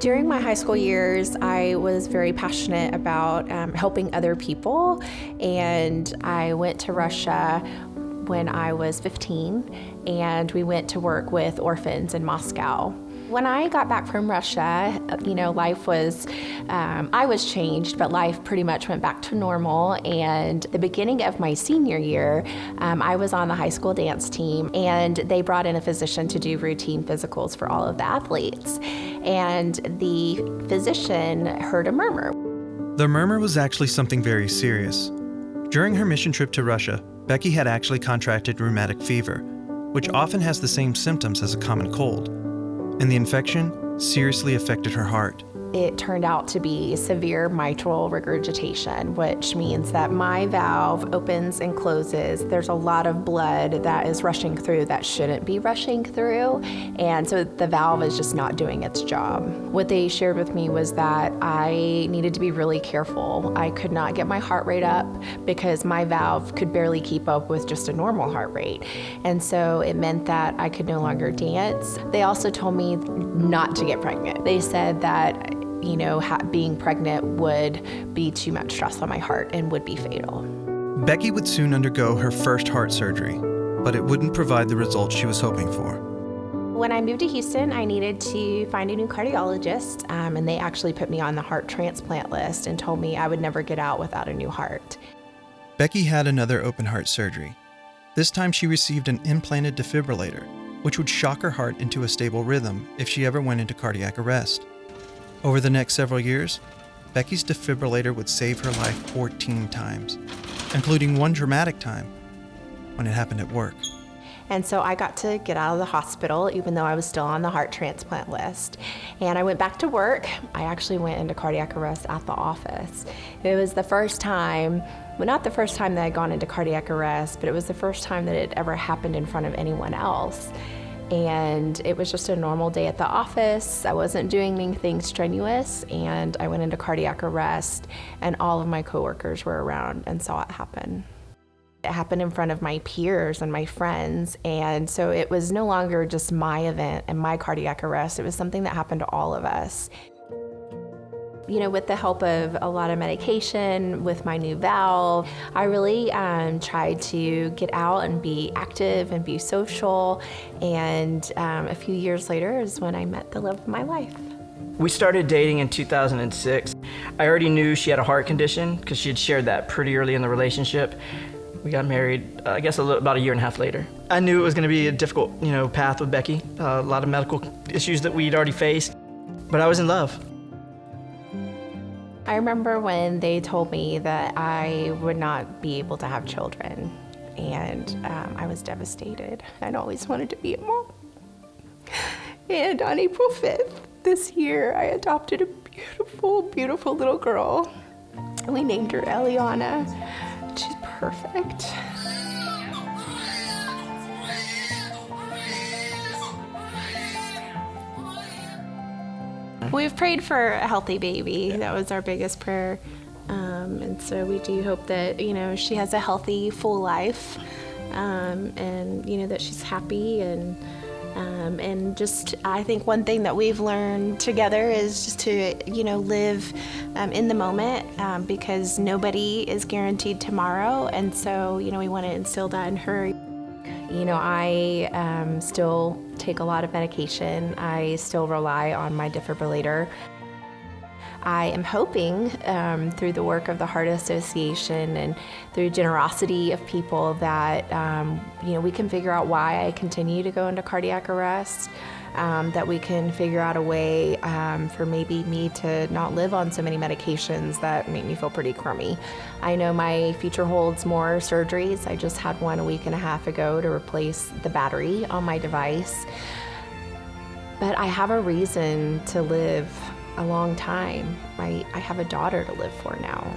During my high school years, I was very passionate about helping other people, and I went to Russia when I was 15, and we went to work with orphans in Moscow. When I got back from Russia, life was, I was changed, but life pretty much went back to normal. And the beginning of my senior year, I was on the high school dance team, and they brought in a physician to do routine physicals for all of the athletes. And the physician heard a murmur. The murmur was actually something very serious. During her mission trip to Russia, Becky had actually contracted rheumatic fever, which often has the same symptoms as a common cold. And the infection seriously affected her heart. It turned out to be severe mitral regurgitation, which means that my valve opens and closes. There's a lot of blood that is rushing through that shouldn't be rushing through, and so the valve is just not doing its job. What they shared with me was that I needed to be really careful. I could not get my heart rate up because my valve could barely keep up with just a normal heart rate, and so it meant that I could no longer dance. They also told me not to get pregnant. They said that being pregnant would be too much stress on my heart and would be fatal. Becky would soon undergo her first heart surgery, but it wouldn't provide the results she was hoping for. When I moved to Houston, I needed to find a new cardiologist, and they actually put me on the heart transplant list and told me I would never get out without a new heart. Becky had another open heart surgery. This time she received an implanted defibrillator, which would shock her heart into a stable rhythm if she ever went into cardiac arrest. Over the next several years, Becky's defibrillator would save her life 14 times, including one dramatic time when it happened at work. And so I got to get out of the hospital, even though I was still on the heart transplant list. And I went back to work. I actually went into cardiac arrest at the office. It was the first time, well, not the first time that I'd gone into cardiac arrest, but it was the first time that it ever happened in front of anyone else. And it was just a normal day at the office. I wasn't doing anything strenuous, and I went into cardiac arrest, and all of my coworkers were around and saw it happen. It happened in front of my peers and my friends, and so it was no longer just my event and my cardiac arrest. It was something that happened to all of us. With the help of a lot of medication, with my new valve, I really tried to get out and be active and be social. And a few years later is when I met the love of my life. We started dating in 2006. I already knew she had a heart condition because she had shared that pretty early in the relationship. We got married, I guess, about a year and a half later. I knew it was going to be a difficult, path with Becky. A lot of medical issues that we'd already faced, but I was in love. I remember when they told me that I would not be able to have children, and I was devastated. I'd always wanted to be a mom. And on April 5th this year, I adopted a beautiful, beautiful little girl. And we named her Eliana. She's perfect. We've prayed for a healthy baby. That was our biggest prayer. And so we do hope that, she has a healthy, full life, and, that she's happy. And just, I think one thing that we've learned together is just to, live in the moment, because nobody is guaranteed tomorrow. And so, we want to instill that in her. I still take a lot of medication. I still rely on my defibrillator. I am hoping through the work of the Heart Association and through generosity of people that we can figure out why I continue to go into cardiac arrest, that we can figure out a way for maybe me to not live on so many medications that make me feel pretty crummy. I know my future holds more surgeries. I just had one a week and a half ago to replace the battery on my device. But I have a reason to live a long time. I have a daughter to live for now.